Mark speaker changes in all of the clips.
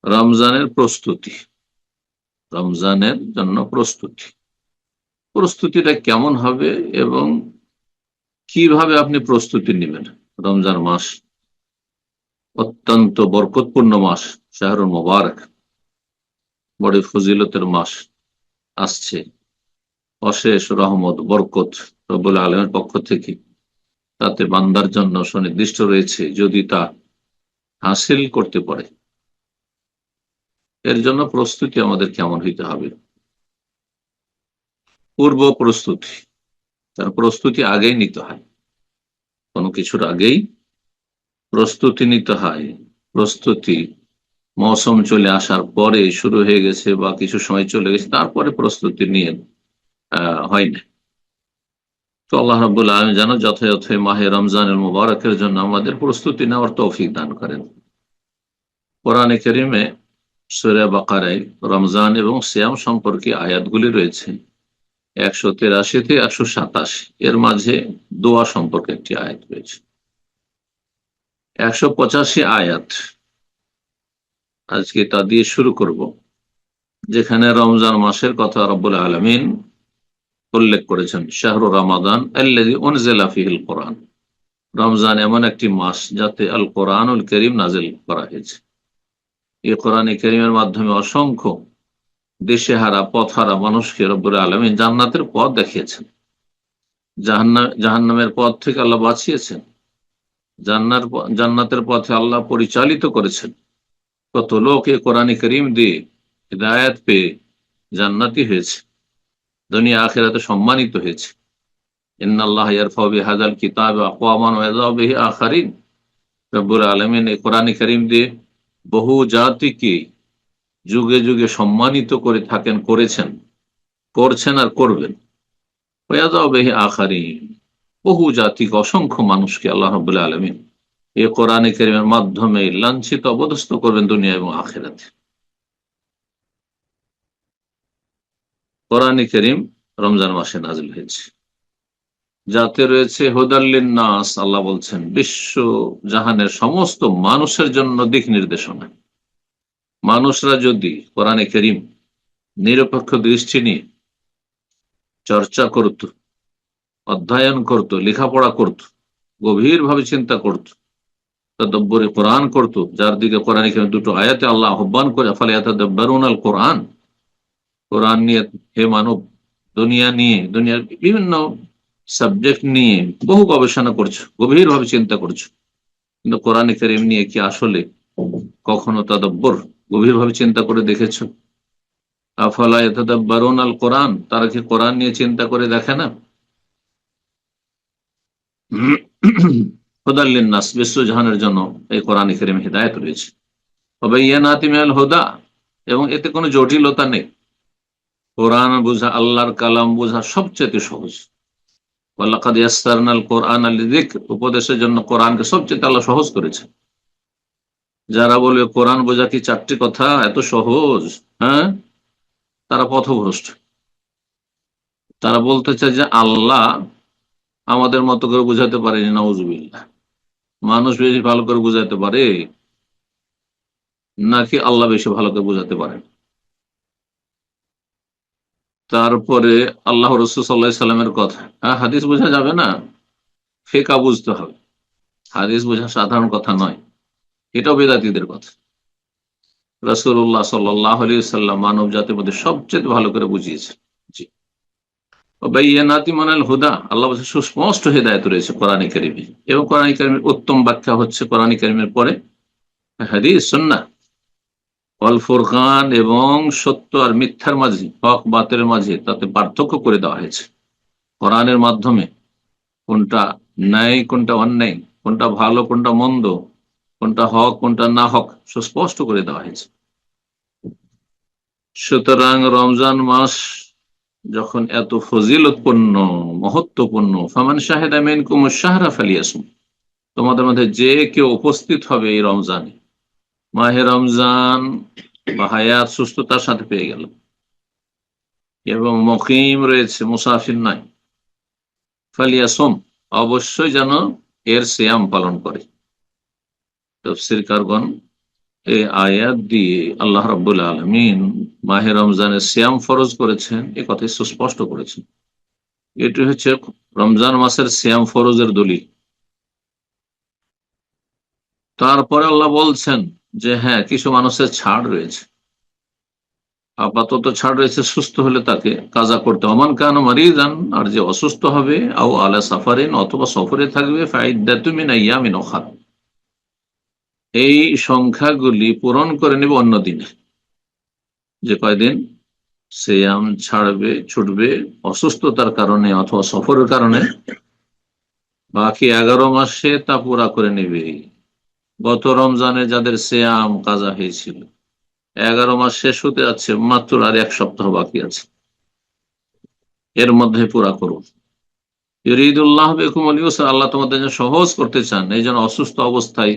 Speaker 1: রমজানের প্রস্তুতি, রমজানের জন্য প্রস্তুতিটা কেমন হবে এবং কিভাবে আপনি প্রস্তুতি নেবেন? রমজান মাস অত্যন্ত বরকতপূর্ণ মাস, শাহরুল মোবারক, বড় ফজিলতের মাস আসছে। অশেষ রহমত বরকত রব্বুল আলমের পক্ষ থেকে তাতে বান্দার জন্য সুনির্দিষ্ট রয়েছে। যদি তা হাসিল করতে পারে, এর জন্য প্রস্তুতি আমাদের কেমন হইতে হবে? পূর্ব প্রস্তুতি, তার প্রস্তুতি আগেই নিতে হয়। কোনো কিছুর আগেই প্রস্তুতি নিতে হয়। প্রস্তুতি মৌসুম চলে আসার পরে শুরু হয়ে গেছে বা কিছু সময় চলে গেছে, তারপরে প্রস্তুতি নিয়ে হয় না। তো আল্লাহ রাব্বুল আলামিন যেন যথাযথ মাহে রমজানের মুবারকের জন্য আমাদের প্রস্তুতি নেওয়ার তৌফিক দান করেন। কোরআনে কারিমে সূরা বাকারায় রমজান এবং সিয়াম সম্পর্কে আয়াতগুলি রয়েছে 183 থেকে 127। এর মাঝে দোয়া সম্পর্কে একটি আয়াত রয়েছে 185 আয়াত। আজকে তা দিয়ে শুরু করব, যেখানে রমজান মাসের কথা রব্বুল আলামিন উল্লেখ করেছেন। শাহরু রমাদান আল্লাযী উনজিলা ফীহিল কোরআন, রমজান এমন একটি মাস যাতে আল কোরআনুল কারীম নাজিল করা হয়েছে। এই কোরআনে কারীমের মাধ্যমে অসংখ্য দিশেহারা পথহারা মানুষকে রব্বুল আলামিন জান্নাতের পথ দেখিয়েছেন, জাহান্নামের পথ থেকে আল্লাহ বাঁচিয়েছেন, জান্নাতের পথে আল্লাহ পরিচালিত করেছেন। কত লোক এই কোরআনে কারীম দিয়ে হিদায়াত পেয়ে জান্নাতি হয়েছে, দুনিয়া আখিরাতে সম্মানিত হয়েছে। ইন্নাল্লাহ ইয়ারফাউ বিহাযাল কিতাবি আকওয়ামান ওয়া ইয়াযউ বিহি আখারিন। রব্বুল আলামিন এই কোরআনে কারীম দিয়ে বহু জাতিকে যুগে যুগে সম্মানিত করে থাকেন, করেছেন, করছেন আর করবেন। ওয়া ইয়াযউ বিহি আখারিন, বহু জাতিকে, অসংখ্য মানুষকে আল্লাহ রাব্বুল আলামিন এই কোরআনে কারীমের মাধ্যমে লাঞ্ছিত অপদস্থ করবেন দুনিয়া এবং আখিরাতে। কোরআনে কারীম রমজান মাসে নাজিল হয়েছে, যাতে রয়েছে হুদাল লিন্নাস। আল্লাহ বলছেন বিশ্ব জাহানের সমস্ত মানুষের জন্য দিক নির্দেশনা। মানুষরা যদি কোরআনে কারীম নিরপেক্ষ দৃষ্টি নিয়ে চর্চা করত, অধ্যয়ন করত, লেখাপড়া করত, গভীরভাবে চিন্তা করত, তাদাব্বুরে কোরআন করত, যার দিকে কোরআনে কারীম দুটো আয়াতে আল্লাহ আহ্বান করে ফালায়াতাদাব্বারুনাল কোরআন, কোরআন নিয়ে হে মানব, দুনিয়া নিয়ে, দুনিয়ার বিভিন্ন সাবজেক্ট নিয়ে বহু গবেষণা করছো, গভীরভাবে চিন্তা করছো, কিন্তু কোরআনে কারীম নিয়ে কি আসলে কখনো তাদাব্বুর, গভীরভাবে চিন্তা করে দেখেছো? আফালা ইয়াতাদাব্বারুনাল কোরআন, তারা কি কোরআন নিয়ে চিন্তা করে দেখে না? হুদাল লিন্নাস, বিশ্ব জাহানের জন্য এই কোরআনে কারীম হিদায়াত রয়েছে। ওয়া বায়্যিনাতিন মিনাল হুদা, এবং এতে কোনো জটিলতা নেই। কোরআন বোঝা, আল্লাহর কালাম বোঝা সবচেয়ে সহজ। ওয়ালাকাদ ইয়াসসারনাল কোরআনা লিযিকর, উপদেশের জন্য কোরআনকে সবচেয়ে আল্লাহ সহজ করেছে। যারা বলবে কোরআন বোঝা কি চারটি কথা, এত সহজ, হ্যাঁ, তারা পথভ্রষ্ট। তারা বলতে চায় যে আল্লাহ আমাদের মতো করে বুঝাতে পারেনি, নাউজুবিল্লাহ। মানুষ বেশি ভালো করে বুঝাতে পারে নাকি আল্লাহ বেশি ভালো করে বুঝাতে পারেন? তারপরে আল্লাহ রাসূল সাল্লাল্লাহু আলাইহি সাল্লামের কথা, হ্যাঁ, হাদিস বোঝা যাবে না, ফিকহ বুঝতে হবে। হাদিস বোঝা সাধারণ কথা নয়, এটাও বেদাতীদের কথা। রাসূলুল্লাহ সাল্লাল্লাহু আলাইহি সাল্লাম মানব জাতির মধ্যে সবচেয়ে ভালো করে বুঝিয়েছেন। জি, বায়্যিনাতি মিনাল হুদা, আল্লাহ বলেছেন সুস্পষ্ট হেদায়েত রয়েছে কোরআনে কারীমে, এবং কোরআনে কারীমের উত্তম ব্যাখ্যা হচ্ছে কোরআনে কারীমের পরে হাদিস, সুন্নাহ। ওয়াল ফুরকান, এবং সত্য আর মিথ্যার মাঝে, হক বাতিলের মাঝে তাতে পার্থক্য করে দেওয়া হয়েছে কোরআনের মাধ্যমে। কোনটা ন্যায়, কোনটা অন্যায়, কোনটা ভালো, কোনটা মন্দ, কোনটা হক, কোনটা না হক, সুস্পষ্ট করে দেওয়া হয়েছে। সুতরাং রমজান মাস যখন এত ফজিলতপূর্ণ, মহত্বপূর্ণ, ফামান শাহিদা মিনকুমুশ শাহরা ফালিয়াসুম, তোমাদের মধ্যে যে কেউ উপস্থিত হবে এই রমজানে, মাহে রমজান বা হায়াত সুস্থতার সাথে পেয়ে গেল এবং মুকিম রয়েছে, মুসাফির নাই, ফালিয়াসুম, অবশ্যই যেন এর সিয়াম পালন করে। তাফসীরকারগণ এই আয়াত দিয়ে আল্লাহ রাব্বুল আলামিন মাহে রমজানের সিয়াম ফরজ করেছেন, এ কথাই সুস্পষ্ট করেছেন। এটি হচ্ছে রমজান মাসের সিয়াম ফরজের দলিল। তারপরে আল্লাহ বলছেন যে হ্যাঁ, কিছু মানুষের ছাড় রয়েছে, আপাতত ছাড় রয়েছে, সুস্থ হলে তাকে কাজা করতে। ওমান কান মারিদান, আর যে অসুস্থ হবে, আও আলা সাফারিন, অথবা সফরে থাকবে, ফাইদ্দাতু মিন আইয়ামিন উখার, এই সংখ্যাগুলি পূরণ করে নেবে অন্য দিনে। যে কয়দিন সিয়াম ছাড়বে, ছুটবে অসুস্থতার কারণে অথবা সফরের কারণে, বাকি 11 মাসে তা পুরা করে নেবে। গত রমজানে যাদের সিয়াম কাজা হয়েছিল, 11 মাস শেষ হতে যাচ্ছে, মাত্র আর 1 সপ্তাহ বাকি আছে, এর মধ্যে পুরা করুন। ইউরিদুল্লাহ বিকুমুল ইউসর, আল্লাহ তোমাদের জন্য সহজ করতে চান, এই জন্য অসুস্থ অবস্থায়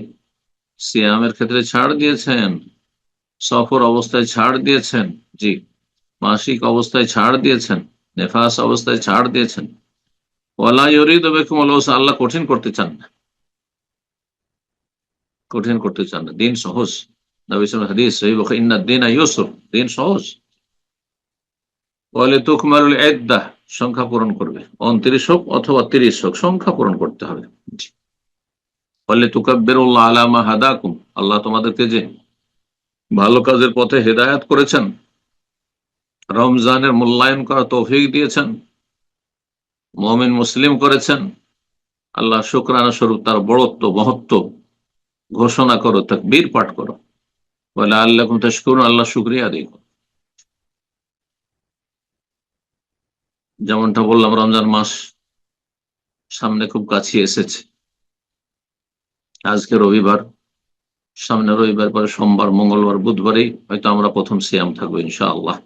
Speaker 1: সিয়ামের ক্ষেত্রে ছাড় দিয়েছেন, সফর অবস্থায় ছাড় দিয়েছেন, জি, মাসিক অবস্থায় ছাড় দিয়েছেন, নেফাস অবস্থায় ছাড় দিয়েছেন। ওয়ালা ইউরিদু বিকুমুল ইউসর, আল্লাহ কঠিন করতে চান না, কঠিন করতে চান না, দিন সহজ। নবী সাল্লাল্লাহু আলাইহি হাদিস সহিহ বুখারী, ইন্নাদ দীনা ইউসর, দিন সহজ। বলে তুকমালুল ইদ্দাহ, সংখ্যা পূরণ করবে, 29 হোক অথবা 30 হোক, সংখ্যা পূরণ করতে হবে। বলে তুকাব্বিরুল্লাহ আলা মা হাদাকুম, আল্লাহ তোমাদেরকে যে ভালো কাজের পথে হেদায়েত করেছেন, রমজানের মূল্যায়ন করা তৌফিক দিয়েছেন, মুমিন মুসলিম করেছেন, আল্লাহ শুকরানা স্বরূপ তার বড়ত্ব মহত্ব ঘোষণা করো, তাকবীর পাঠ করো। বলে আল্লাহুম তাশকুরুন, আল্লাহ শুকরিয়া আদায় করো। যেমনটা বললাম, রমজান মাস সামনে খুব কাছে এসেছে। আজকে রবিবার, সামনে রবিবার পরে সোমবার, মঙ্গলবার, বুধবারেই হয়তো আমরা প্রথম সিয়াম থাকবো ইনশাআল্লাহ,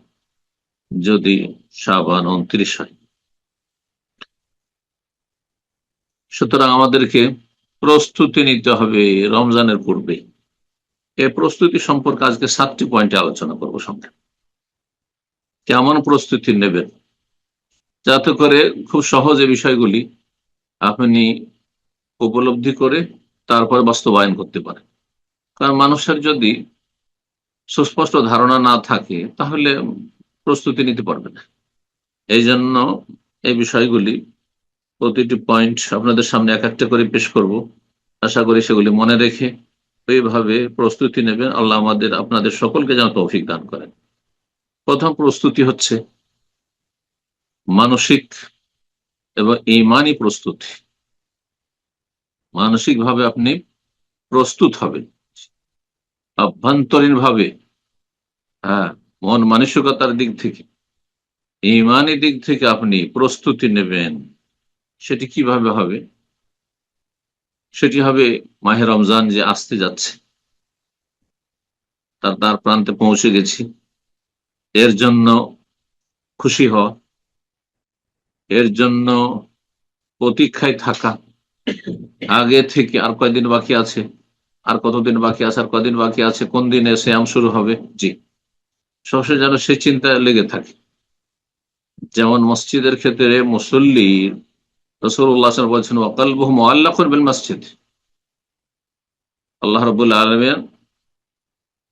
Speaker 1: যদি শাবান 29 হয়। সুতরাং আমাদেরকে প্রস্তুতি নিতে হবে রমজানের পূর্বে। এই প্রস্তুতি সম্পর্কে আজকে 7টি পয়েন্টে আলোচনা করবো সঙ্গে। কেমন প্রস্তুতি নেবেন যাতে করে খুব সহজে বিষয়গুলি আপনি উপলব্ধি করে তারপর বাস্তবায়ন করতে পারেন। কারণ মানুষের যদি সুস্পষ্ট ধারণা না থাকে তাহলে প্রস্তুতি নিতে পারবে না। এই জন্য এই বিষয়গুলি, প্রতিটি পয়েন্ট আপনাদের সামনে এক একটা করে পেশ করব। আশা করি সেগুলি মনে রেখে এইভাবে প্রস্তুতি নেবেন। আল্লাহ আমাদের আপনাদের সকলকে যেন তৌফিক দান করেন। প্রথম প্রস্তুতি হচ্ছে মানসিক এবং ঈমানি প্রস্তুতি। মানসিক ভাবে আপনি প্রস্তুত হবেন, আভ্যন্তরীণ ভাবে, হ্যাঁ, মন মানসিকতার দিক থেকে, ঈমানি দিক থেকে আপনি প্রস্তুতি নেবেন। সেটি কিভাবে হবে? সেটি হবে মাহে রমজান যে আসতে যাচ্ছে, তার দ্বার প্রান্তে পৌঁছে গেছি, এর জন্য খুশি হওয়া, এর জন্য প্রতীক্ষায় থাকা, আগে থেকে আর কয়দিন বাকি আছে, আর কতদিন বাকি আছে, আর কদিন বাকি আছে, কোন দিনে সিয়াম শুরু হবে, জি, সবসময় যেন সে চিন্তায় লেগে থাকে। যেমন মসজিদের ক্ষেত্রে মুসল্লি, রাসূলুল্লাহ সাল্লাল্লাহু আলাইহি ওয়াসাল্লাম বলছেন ওয়াকালবুহু মুআল্লাকুন বিল মসজিদ, আল্লাহ রাব্বুল আলামিন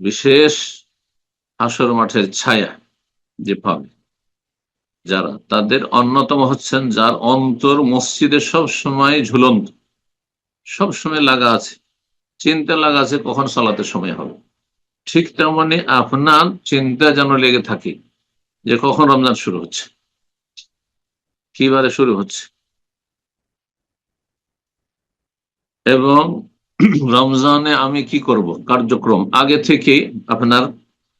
Speaker 1: বিশেষ হাসর মাঠের ছায়া যে পাবে যারা, তাদের অন্যতম হচ্ছেন যার অন্তর মসজিদে সব সময় ঝুলন্ত, সব সময় লাগা আছে, চিন্তা লাগা আছে কখন সালাতের সময় হবে। ঠিক তেমনি আপনার চিন্তা যেন লেগে থাকে যে কখন রমজান শুরু হচ্ছে, কিবারে শুরু হচ্ছে, এবং রমজানে আমি কি করব, কার্যক্রম আগে থেকে আপনার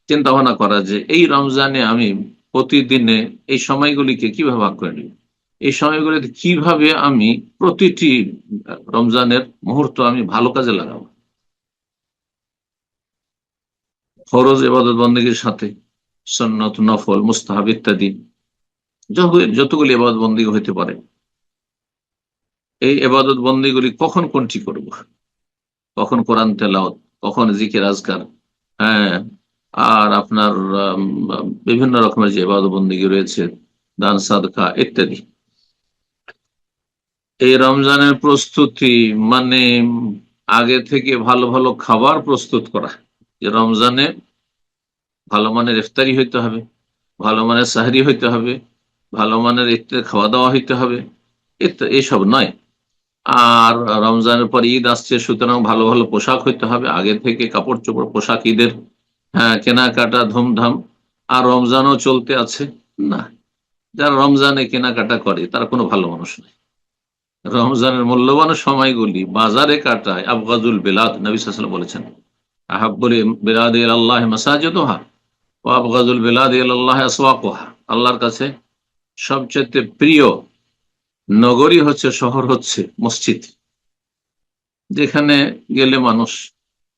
Speaker 1: চিন্তা ভাবনা করা যে এই রমজানে আমি প্রতিদিনে এই সময়গুলিকে কিভাবে ভাগ করে নিব, এই সময়গুলিতে কিভাবে আমি প্রতিটি রমজানের মুহূর্ত আমি ভালো কাজে লাগাবো। ফরজ ইবাদত বন্দেগীর সাথে সুন্নত, নফল, মুস্তাহাব ইত্যাদি যতগুলি ইবাদত বন্দেগী হইতে পারে, এই ইবাদত বন্দেগীগুলি কখন কোনটি করব, কখন কোরআন তেলাওয়াত, কখন জিকির আজকার, হ্যাঁ, আর আপনার বিভিন্ন রকমের যে ইবাদত বন্দেগী রয়েছে, দান সাদকা ইত্যাদি। এই রমজানের প্রস্তুতি মানে আগে থেকে ভালো ভালো খাবার প্রস্তুত করা, যে রমজানে ভালো মানের ইফতারি হইতে হবে, ভালো মানের সাহরি হইতে হবে, ভালো মানের খাওয়া দাওয়া হইতে হবে, এসব নয়। আর রমজানের পর ঈদ আসছে, সুতরাং ভালো ভালো পোশাক হইতে হবে, আগে থেকে কাপড় চোপড় পোশাক ঈদের কেনাকাটা ধুমধাম। আর রমজানও চলতে আছে না, যারা রমজানে কেনাকাটা করে তারা কোনো ভালো মানুষ নয়। রমজানের মূল্যবান সময়গুলি বাজারে কাটায় আবগাজুল বেলাদ, নবী সাল্লাল্লাহু আলাইহি ওয়াসাল্লাম বলেছেন আহাব্বুল বিলাদ ইলাল্লাহি মাসাজিদুহা ওয়া আবগাজুল বিলাদ ইলাল্লাহি আসওয়াকুহা। আল্লাহর কাছে সবচেয়ে প্রিয় নগরী হচ্ছে, শহর হচ্ছে মসজিদ, যেখানে গেলে মানুষ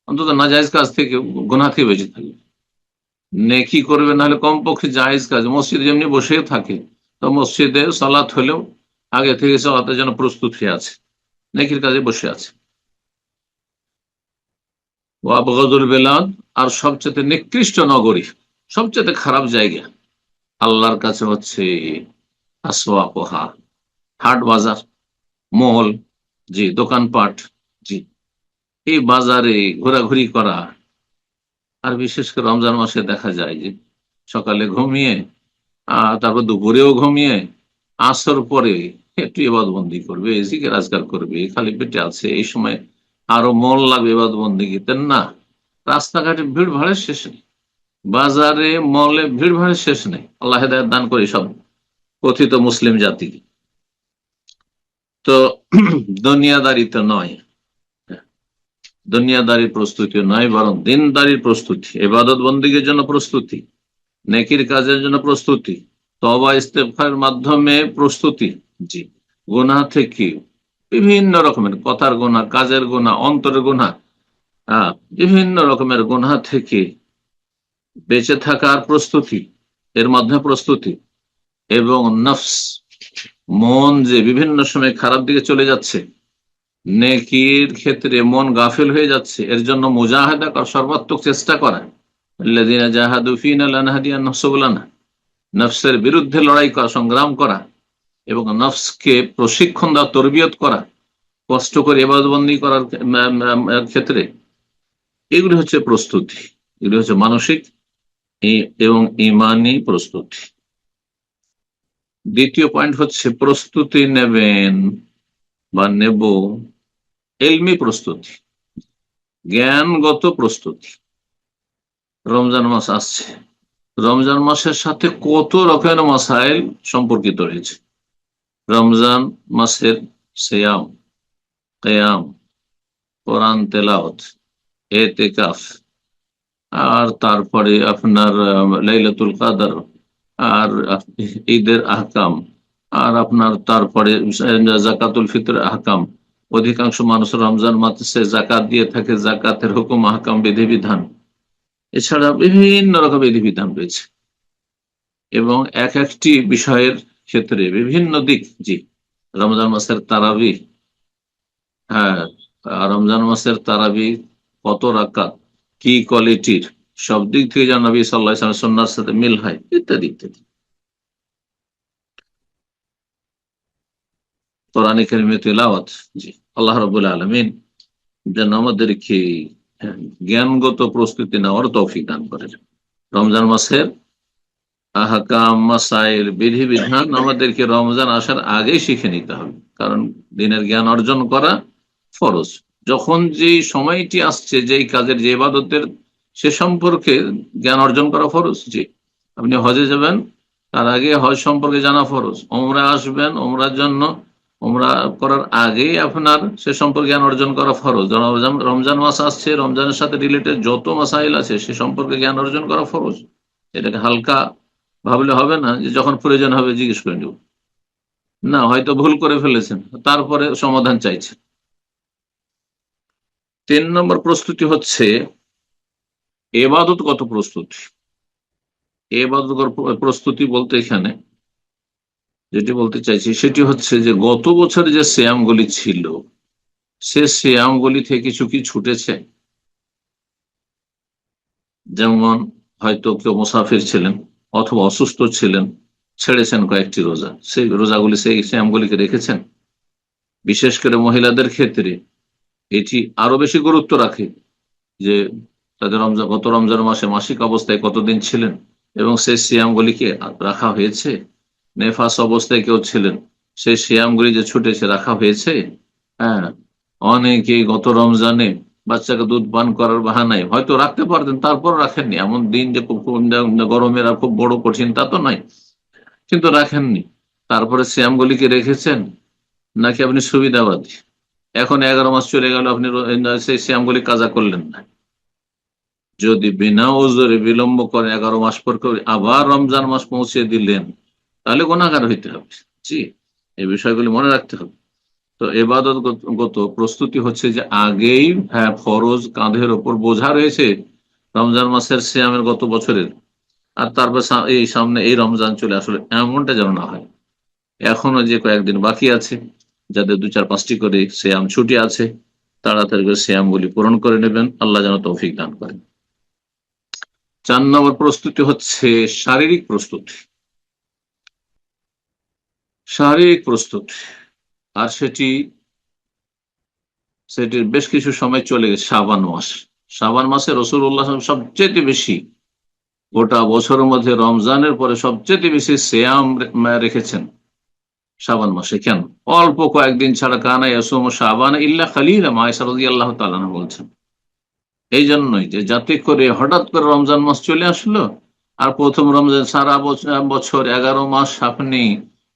Speaker 1: অন্তত নাজায়েজ কাজ থেকে, গুনাহ থেকে বেঁচে থাকবে, নেকি করবে, না হলে কমপক্ষে জায়েজ কাজ। মসজিদে যেমনি বসে থাকে, তো মসজিদে সালাত হলেও আগে থেকে সালাতের জন্য প্রস্তুত হয়ে আছে, নেকির কাজে বসে আছে। ও আবগাজুল বেলাদ, আর সবচেয়ে নিকৃষ্ট নগরী, সবচেয়ে খারাপ জায়গা আল্লাহর কাছে হচ্ছে আসওয়াকুহা, হাট বাজার, মল, জি, দোকানপাট, জি, এই বাজারে ঘোরাঘুরি করা। আর বিশেষ করে রমজান মাসে দেখা যায় যে সকালে ঘুমিয়ে, তারপর দুপুরেও ঘুমিয়ে, আসর পরে একটু ইবাদতবন্দি করবে, জিকির আজকার করবে, খালি পেটে আছে, এই সময় আরো মন লাগবে ইবাদতবন্দিতে না। রাস্তাঘাটে ভিড় ভাড়ের শেষ নেই, বাজারে মলে ভিড় ভাড়ের শেষ নেই। আল্লাহ হেদায়েত দান করি সব কথিত মুসলিম জাতিকে। তো দুনিয়াদারিতে নয়, দুনিয়াদারির প্রস্তুতি নয়, বরং দিনদারির প্রস্তুতি, ইবাদত বন্দেগীর জন্য প্রস্তুতি, নেকির কাজের জন্য প্রস্তুতি, তওবা ইস্তেগফারের মাধ্যমে প্রস্তুতি, জি, গুনাহ থেকে, বিভিন্ন রকমের কথার গুনাহ, কাজের গুনাহ, অন্তরের গুনাহ, বিভিন্ন রকমের গুনাহ থেকে বেঁচে থাকার প্রস্তুতি, এর মাধ্যমে প্রস্তুতি। এবং নফস, মন যে বিভিন্ন সময় খারাপ দিকে চলে যাচ্ছে, নেকির ক্ষেত্রে মন গাফিল হয়ে যাচ্ছে, এর জন্য মুজাহাদা করা, সর্বাত্মক চেষ্টা করা। আল্লাযীনা জাহাদু ফীনা লানাহদিয়ান্নাহুম সুবুলানা, নফসের বিরুদ্ধে লড়াই করা, সংগ্রাম করা, এবং নফসকে প্রশিক্ষণ দেওয়া, তরবিয়ত করা, কষ্ট করে ইবাদতবন্দি করার ক্ষেত্রে, এগুলি হচ্ছে প্রস্তুতি, এগুলি হচ্ছে মানসিক এবং ইমানি প্রস্তুতি। দ্বিতীয় পয়েন্ট হচ্ছে প্রস্তুতি নেবেন বা নেব, ইলমি প্রস্তুতি, জ্ঞানগত প্রস্তুতি। রমজান মাস আসছে, রমজান মাসের সাথে কত রকমের মাসাইল সম্পর্কিত রয়েছে। রমজান মাসের সিয়াম, কিয়াম, কোরআন তেলাওয়াত, এতেকাফ, আর তারপরে আপনার লাইলাতুল কদর, আর ঈদের আহকাম, আর আপনার তারপরে জাকাতুল ফিতর আহকাম। অধিকাংশ মানুষ রমজান মাসে জাকাত দিয়ে থাকে, জাকাতের হুকুম, আহকাম, বিধিবিধান, এছাড়া বিভিন্ন রকম বিধিবিধান রয়েছে, এবং এক একটি বিষয়ের ক্ষেত্রে বিভিন্ন দিক। জি, রমজান মাসের তারাবি, হ্যাঁ, রমজান মাসের তারাবি কত রাকাত, কি কোয়ালিটির, সব দিক থেকে যেন নবী সাল্লাল্লাহু আলাইহি ওয়াসাল্লাম সুন্নাহর সাথে মিল হয়, ইত্যাদি ইত্যাদি। কোরআনে কারিমে তিলাওয়াত, জি, আল্লাহ রাব্বুল আলামিন যেন আমাদেরকে জ্ঞানগত প্রস্তুতি নেওয়ার তৌফিক দান করেন। রমজান মাসের আহকাম, মাসাইল, বিধিবিধান আমাদেরকে রমজান আসার আগেই শিখে নিতে হবে, কারণ দিনের জ্ঞান অর্জন করা ফরজ। যখন যে সময়টি আসছে, যেই কাজের, যে ইবাদতের, সে সম্পর্কে জ্ঞান অর্জন করা ফরজ। জি, আপনি হজে যাবেন, তার আগে হজ সম্পর্কে জানা ফরজ। ওমরা আসবেন, ওমরার জন্য, ওমরা করার আগে আপনার সে সম্পর্কে জ্ঞান অর্জন করা ফরজ। রমজান মাস আসছে, রমজানের সাথে রিলেটেড যত মাসাইল আছে সে সম্পর্কে জ্ঞান অর্জন করা ফরজ। এটাকে হালকা ভাবলে হবে না, যে যখন প্রয়োজন হবে জিজ্ঞেস করে নেব, না, হয়তো ভুল করে ফেলেছেন, তারপরে সমাধান চাইছেন। 3 নম্বর প্রস্তুতি হচ্ছে এবাদতগত প্রস্তুতি। এবাদতগত প্রস্তুতি বলতে এখানে যেটি বলতে চাইছি সেটি হচ্ছে যে গত বছর যে সিয়ামগুলি ছিল, সে সিয়ামগুলি থেকে কিছু কি ছুটেছে। যেমন হয়তো কেউ মুসাফির ছিলেন অথবা অসুস্থ ছিলেন, ছেড়েছেন কয়েকটি রোজা, সেই রোজাগুলি, সেই সিয়ামগুলিকে রেখেছেন। বিশেষ করে মহিলাদের ক্ষেত্রে এটি আরো বেশি গুরুত্ব রাখে, যে তাদের গত রমজান মাসে মাসিক অবস্থায় কতদিন ছিলেন এবং সেই সিয়ামগুলিকে রাখা হয়েছে। নেফাস অবস্থায় কেউ ছিলেন, সেই সিয়ামগুলি যে ছুটেছে রাখা হয়েছে। হ্যাঁ, অনেকে গত রমজানে বাচ্চাকে দুধ পান করার বাহানায় হয়তো রাখতে পারতেন, তারপর রাখেননি। এমন দিন যে গরমের আর খুব বড় কঠিন তা তো নয়, কিন্তু রাখেননি। তারপরে সিয়ামগুলিকে রেখেছেন, নাকি আপনি সুবিধাবাদী? এখন 11 মাস চলে গেল, আপনি সেই সিয়ামগুলি কাজা করলেন না। যদি বিনা ওজরে বিলম্ব করে 11 মাস পর করে আবার রমজান মাস পৌঁছে দিলেন, তাহলে গুনাহগার হইতে হবে। জি, এই বিষয়গুলি মনে রাখতে হবে। তো এবাদতগত প্রস্তুতি হচ্ছে যে আগেই, হ্যাঁ, ফরজ কাঁধের ওপর বোঝা রয়েছে রমজান মাসের সিয়ামের গত বছরের, আর তারপর এই সামনে এই রমজান চলে আসলে এমনটা যেন না হয়। এখনো যে কয়েকদিন বাকি আছে, যাদের 2-4-5টি করে সিয়াম ছুটি আছে, তাড়াতাড়ি করে সিয়ামগুলি পূরণ করে নেবেন। আল্লাহ যেন তৌফিক দান করেন। 4 নম্বর প্রস্তুতি হচ্ছে শারীরিক প্রস্তুতি। শারীরিক প্রস্তুতি, আর সেটির বেশ কিছু সময় চলে গেছে। শাবান মাস, শাবান মাসে রাসূলুল্লাহ সবচেয়ে বেশি, গোটা বছরের মধ্যে রমজানের পরে সবচেয়ে বেশি সিয়াম রেখেছেন শাবান মাসে। কেন? অল্প কয়েকদিন ছাড়া, কানা ইয়াসুমু শাবান ইল্লা খালিলা, আয়েশা রাদিয়াল্লাহু তাআলা আনহা বলছেন। এই জন্যই যে যাতে করে হঠাৎ করে রমজান মাস চলে আসলো, আর প্রথম রমজান, সারা বছর 11 মাস আপনি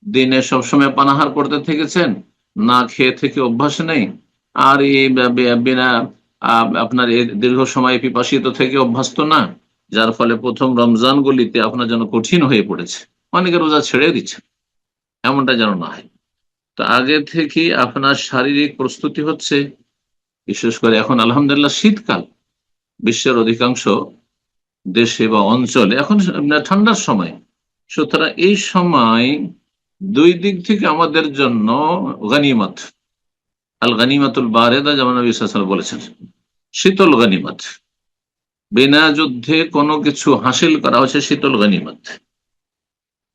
Speaker 1: দিনে সবসময় পানাহার করতে থেকেছেন, না খেয়ে থেকে অভ্যাস নেই, আর এই বিনা আপনার এই দীর্ঘ সময় পিপাসিত থেকে অভ্যস্ত না, যার ফলে প্রথম রমজান গুলিতে আপনার জন্য কঠিন হয়ে পড়েছে, অনেকে রোজা ছেড়ে দিচ্ছে। এমনটা যেন না হয়। তো আগে থেকে আপনার শারীরিক প্রস্তুতি হচ্ছে, বিশেষ করে এখন আলহামদুলিল্লাহ শীতকাল, বিশ্বের অধিকাংশ দেশে বা অঞ্চলে এখন ঠান্ডার সময়। সুতরাং এই সময় দুই দিক থেকে আমাদের জন্য গনিমত, আল গনিমাতুল বারেদা, যেমন নবী সাল্লাল্লাহু আলাইহি ওয়াসাল্লাম বলেছেন, শীতল গনিমত। বিনা যুদ্ধে কোনো কিছু হাসিল করা হচ্ছে শীতল গনিমত।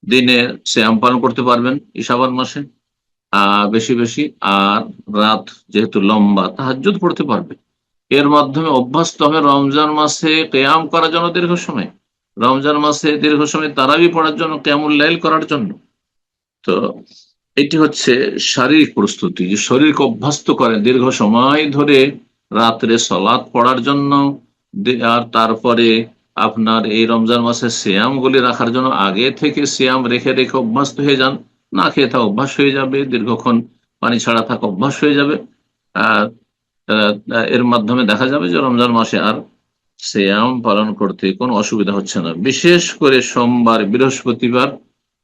Speaker 1: দিনে সিয়াম পালন করতে পারবেন এই শাবান মাসে বেশি বেশি, আর রাত যেহেতু লম্বা, তাহাজ্জুদ পড়তে পারবে। এর মাধ্যমে অভ্যস্ত হবে রমজান মাসে কেয়াম করার জন্য দীর্ঘ সময়, রমজান মাসে দীর্ঘ সময় তারাবি পড়ার জন্য, কিয়ামুল লাইল করার জন্য। তো এটি হচ্ছে শারীরিক প্রস্তুতি, যে শরীরকে অভ্যস্ত করে দীর্ঘ সময় ধরে রাত্রে সালাত পড়ার জন্য। আর তারপরে আপনার এই রমজান মাসে সিয়াম গুলি রাখার জন্য আগে থেকে সিয়াম রেখে রেখে অভ্যস্ত হয়ে যান। না খেয়ে থাকা অভ্যাস হয়ে যাবে, দীর্ঘক্ষণ পানি ছাড়া থাকা অভ্যাস হয়ে যাবে। আহ এর মাধ্যমে দেখা যাবে যে রমজান মাসে আর সিয়াম পালন করতে কোনো অসুবিধা হচ্ছে না। বিশেষ করে সোমবার, বৃহস্পতিবার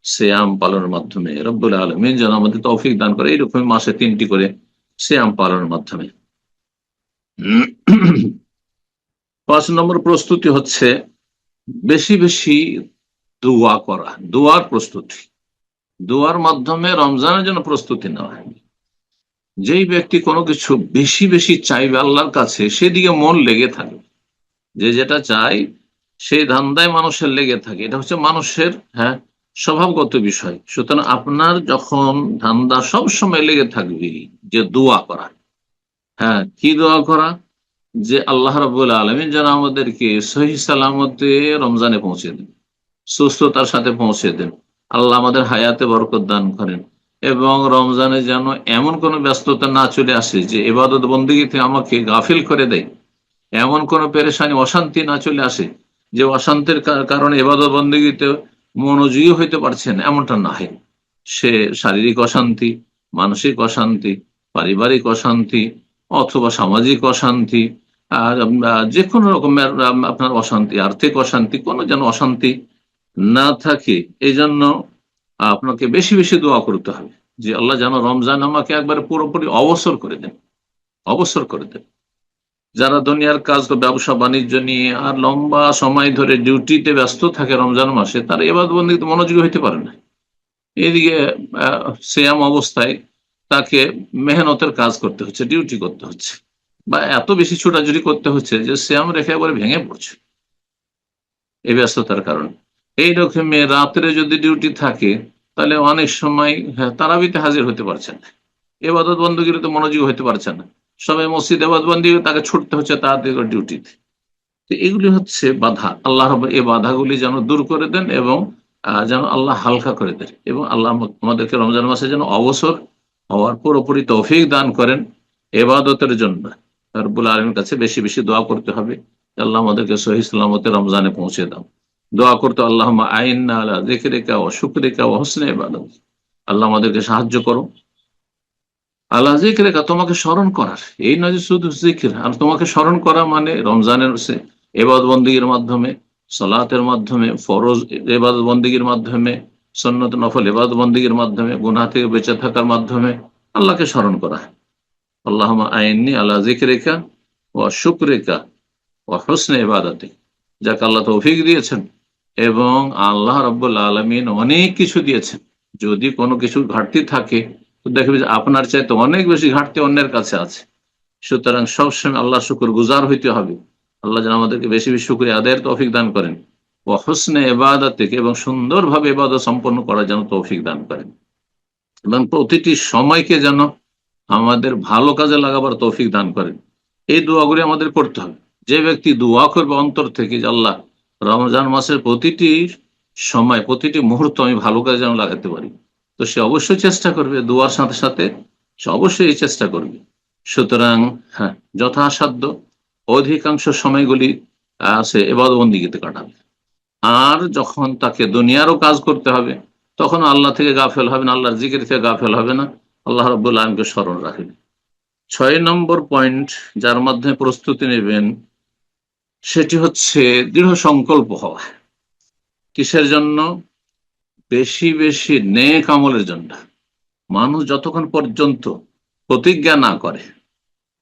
Speaker 1: সিয়াম পালনের মাধ্যমে রব্বুল আলামিন যেন আমাদের তৌফিক দান করে এইরকম মাসে 3টি করে সিয়াম পালনের মাধ্যমে। 5 নম্বর প্রস্তুতি হচ্ছে বেশি বেশি দোয়া করা, দোয়ার প্রস্তুতি। দোয়ার মাধ্যমে রমজানের জন্য প্রস্তুতি নেওয়া হয়। যেই ব্যক্তি কোনো কিছু বেশি বেশি চাইবে আল্লাহর কাছে, সেদিকে মন লেগে থাকে, যে যেটা চাই সেই ধান্দায় মানুষের লেগে থাকে। এটা হচ্ছে মানুষের, হ্যাঁ, স্বভাবগত বিষয়। সুতরাং আপনার যখন ধান্দা সব সময় লেগে থাকবে যে দোয়া করা, হ্যাঁ, কি দোয়া করা? যে আল্লাহ রাব্বুল আলামিন যেন আমাদেরকে সহি সালামতে রমজানে পৌঁছে দেন, সুস্থতার সাথে পৌঁছে দেন। আল্লাহ আমাদের হায়াতে বরকত দান করেন, এবং রমজানে যেন এমন কোনো ব্যস্ততা না চলে আসে যে ইবাদত বন্দেগী থেকে আমাকে গাফিল করে দেয়, এমন কোন পেরেশানি, অশান্তি না চলে আসে যে অশান্তির কারণে ইবাদত বন্দেগীতে মনোযোগী হইতে পারছেন, এমনটা না হয়। সে শারীরিক অশান্তি, মানসিক অশান্তি, পারিবারিক অশান্তি, অথবা সামাজিক অশান্তি, আর যে কোনো রকমের আপনার অশান্তি, আর্থিক অশান্তি, কোনো যেন অশান্তি না থাকে। এই জন্য আপনাকে বেশি বেশি দোয়া করতে হবে যে আল্লাহ যেন রমজান আমাকে একবারে পুরোপুরি অবসর করে দেন, অবসর করে দেন। যারা দুনিয়ার কাজ, ব্যবসা বাণিজ্য নিয়ে আর লম্বা সময় ধরে ডিউটিতে ব্যস্ত থাকে রমজান মাসে, তারা ইবাদত বন্দেগীতে মনোযোগী হইতে পারে না। এদিকে সিয়াম অবস্থায় তাকে মেহনতের কাজ করতে হচ্ছে, ডিউটি করতে হচ্ছে, বা এত বেশি ছুটাছুটি করতে হচ্ছে যে সিয়াম রেখে একবারে ভেঙে পড়ছে এই ব্যস্ততার কারণে। এইরকম রাত্রে যদি ডিউটি থাকে, তাহলে অনেক সময়, হ্যাঁ, তারাবিতে হাজির হতে পারছে না, ইবাদত বন্দেগীতে মনোযোগী হতে পারছে না। সবাই মসজিদ ইবাদত বন্দেগী, তাকে ছুটতে হচ্ছে তাড়াতাড়ি ডিউটিতে। তো এগুলি হচ্ছে বাধা। আল্লাহ এই বাধাগুলি যেন দূর করে দেন এবং যেন আল্লাহ হালকা করে দেন, এবং আল্লাহ আমাদেরকে রমজান মাসে যেন অবসর হওয়ার পুরোপুরি তৌফিক দান করেন এবাদতের জন্য। রব্বুল আলামিনের কাছে বেশি বেশি দোয়া করতে হবে, আল্লাহ আমাদেরকে সহিহ সালামতে রমজানে পৌঁছে দাও। দোয়া করতে আল্লাহুম্মা আইন্না আলা যিকরিকা ওয়া শুকরিকা ওয়া হুসনি ইবাদাতিক, আল্লাহ আমাদেরকে সাহায্য করো আল্লাহ যিকরিকা, তোমাকে স্মরণ করার। এই নয় যে শুধু জিকির, আর তোমাকে স্মরণ করা মানে রমজানের ইবাদত বন্দেগীর মাধ্যমে, সালাতের মাধ্যমে, ফরজ ইবাদত বন্দেগীর মাধ্যমে, সুন্নত নফল ইবাদত বন্দেগীর মাধ্যমে, গুনাহ থেকে বেঁচে থাকার মাধ্যমে আল্লাহকে স্মরণ করা। আল্লাহুম্মা আইন্নি আলা যিকরিকা ওয়া শুকরিকা ওয়া হুসনি ইবাদাতিক, যাকে আল্লাহ তৌফিক দিয়েছেন এবং আল্লাহ রাব্বুল আলামিন অনেক কিছু দিয়েছেন। যদি কোনো কিছু ঘাটতি থাকে তো দেখবে যে আপনার চাইতে অনেক বেশি ঘাটতি অন্যের কাছে আছে। সুতরাং সবসময় আল্লাহ শুকর গুজার হইতে হবে। আল্লাহ যেন আমাদেরকে বেশি বেশি শুকরিয়া আদায়ের তৌফিক দান করেন, ওয়া হুসনে ইবাদাতিক, এবং সুন্দরভাবে ইবাদত সম্পন্ন করার যেন তৌফিক দান করেন, এবং প্রতিটি সময়কে যেন আমাদের ভালো কাজে লাগাবার তৌফিক দান করেন। এই দোয়াগুলি আমাদের করতে হবে। যে ব্যক্তি দোয়া করবে অন্তর থেকে যে আল্লাহ রমজান মাসের প্রতিটি সময়, প্রতিটি মুহূর্ত আমি ভালো কাজে যেন লাগাতে পারি, তো সে অবশ্যই চেষ্টা করবে, দোয়ার সাথে সাথে সে অবশ্যই এই চেষ্টা করবে। সুতরাং হ্যাঁ, যথাসাধ্য অধিকাংশ সময়গুলি সে ইবাদত বন্দেগীতে কাটাবে। আর যখন তাকে দুনিয়ারও কাজ করতে হবে তখন আল্লাহ থেকে গাফেল হবে না, আল্লাহর জিকির থেকে গাফেল হবে না, আল্লাহ রাব্বুল আলামিনকে স্মরণ রাখবে। 6 নম্বর পয়েন্ট যার মাধ্যমে প্রস্তুতি নেবেন সেটি হচ্ছে দৃঢ় সংকল্প হওয়া। কিসের জন্য? বেশি বেশি নেক আমলের জন্য। মানুষ যতক্ষণ পর্যন্ত প্রতিজ্ঞা না করে,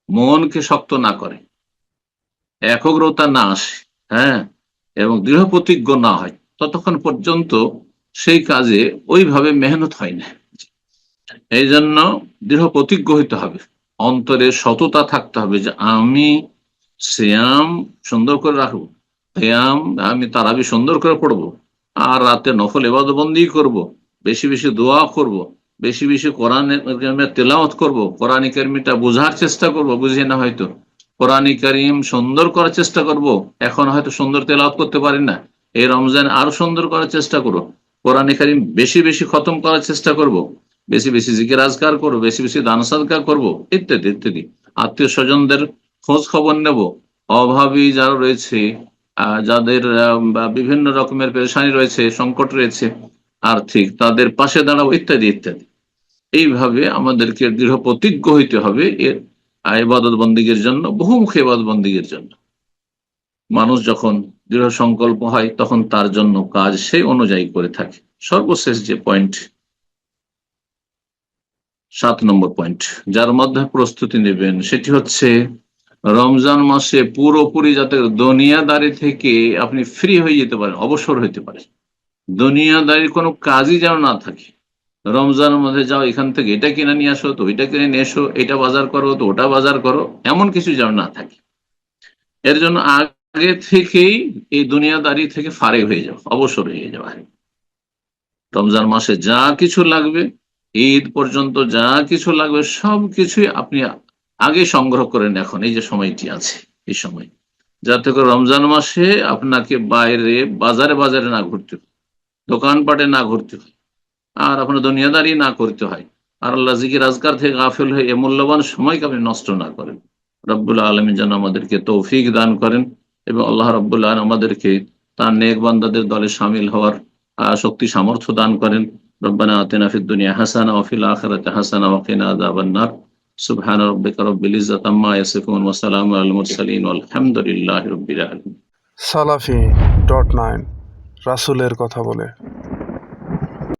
Speaker 1: মনকে শক্ত না করে, একগ্রতা না আসে, হ্যাঁ, এবং দৃঢ় প্রতিজ্ঞ না হয়, ততক্ষণ পর্যন্ত সেই কাজে ওইভাবে মেহনত হয় না। এই জন্য দৃঢ় প্রতিজ্ঞ হইতে হবে, অন্তরে সততা থাকতে হবে যে আমি সিয়াম সুন্দর করে রাখবো, সিয়াম আমি তারাবি সুন্দর করে পড়বো, আর রাতে নফল ইবাদত বন্দেগী করব, বেশি বেশি দোয়া করব, বেশি বেশি কোরআনের তেলাওয়াত করব, কোরআন কারীমটা বোঝার চেষ্টা করব, বুঝি না হয়তো কোরআন কারীম সুন্দর করার চেষ্টা করব, এখন হয়তো সুন্দর তেলাওয়াত করতে পারি না, এই রমজান আরো সুন্দর করার চেষ্টা করব, কোরআন কারীম বেশি বেশি খতম করার চেষ্টা করব, বেশি বেশি জিকির আজকার করবো, বেশি বেশি দান সাদকা করবো, ইত্যাদি ইত্যাদি। আত্মীয় স্বজনদের খোঁজ খবর নেব, অভাবী যারা রয়েছে, যাদের বিভিন্ন রকমের পেরেশানি রয়েছে, সংকট রয়েছে আর্থিক, তাদের পাশে দাঁড়াবো, ইত্যাদি ইত্যাদি। এইভাবে আমাদেরকে দৃঢ় প্রতিজ্ঞ হইতে হবে এর ইবাদত বন্দেগীর জন্য, বহুমুখী ইবাদত বন্দেগীর জন্য। মানুষ যখন দৃঢ় সংকল্প হয় তখন তার জন্য কাজ সেই অনুযায়ী করে থাকে। সর্বশেষ যে পয়েন্ট, 7 নম্বর পয়েন্ট যার মধ্যে প্রস্তুতি নেবেন সেটি হচ্ছে রমজান মাসে পুরোপুরি যাতে দুনিয়াদারি থেকে আপনি ফ্রি হয়ে যেতে পারেন, অবসর হইতে পারেন, দুনিয়াদারির কোনো কাজই যেন না থাকে। রমজানের মধ্যে যাও, এখান থেকে এটা কিনে নিয়ে আসো, তো ওইটা কিনে নিয়ে এসো, এটা বাজার করো, তো ওটা বাজার করো, এমন কিছু যেন না থাকে। এর জন্য আগে থেকেই এই দুনিয়াদারি থেকে ফারেক হয়ে যাও, অবসর হয়ে যাওয়া। রমজান মাসে যা কিছু লাগবে, ঈদ পর্যন্ত যা কিছু লাগবে, সবকিছুই আপনি আগে সংগ্রহ করেন। এখন এই যে সময়টি আছে, এই সময় যাতে করে রমজান মাসে আপনাকে বাইরে বাজারে বাজারে না ঘুরতে হয়, দোকানপাটে না ঘুরতে হয়, আর আপনার দুনিয়াদারি না করতে হয়, আর আল্লাহ জিকির আজকার থেকে গাফিল হয়ে এ মূল্যবান সময়কে আপনি নষ্ট না করেন। রব্বুল আলামিন যেন আমাদেরকে তৌফিক দান করেন এবং আল্লাহ রব্বুল আলামিন আমাদেরকে তার নেক বান্দাদের দলে শামিল হওয়ার শক্তি সামর্থ্য দান করেন। রব্বানা আতিনা ফিদ দুনিয়া হাসানা ওয়া ফিল আখিরাতি হাসানা ওয়া কিনা আযাবান নার। সুবহানা রাব্বিকা রাব্বিল ইজ্জাতি আম্মা ইয়াসিফুন ওয়া সালামুন আলাল মুরসালিন ওয়া আলহামদুলিল্লাহি রাব্বিল আলামিন।
Speaker 2: সালাফি.9 রাসূলের কথা বলে।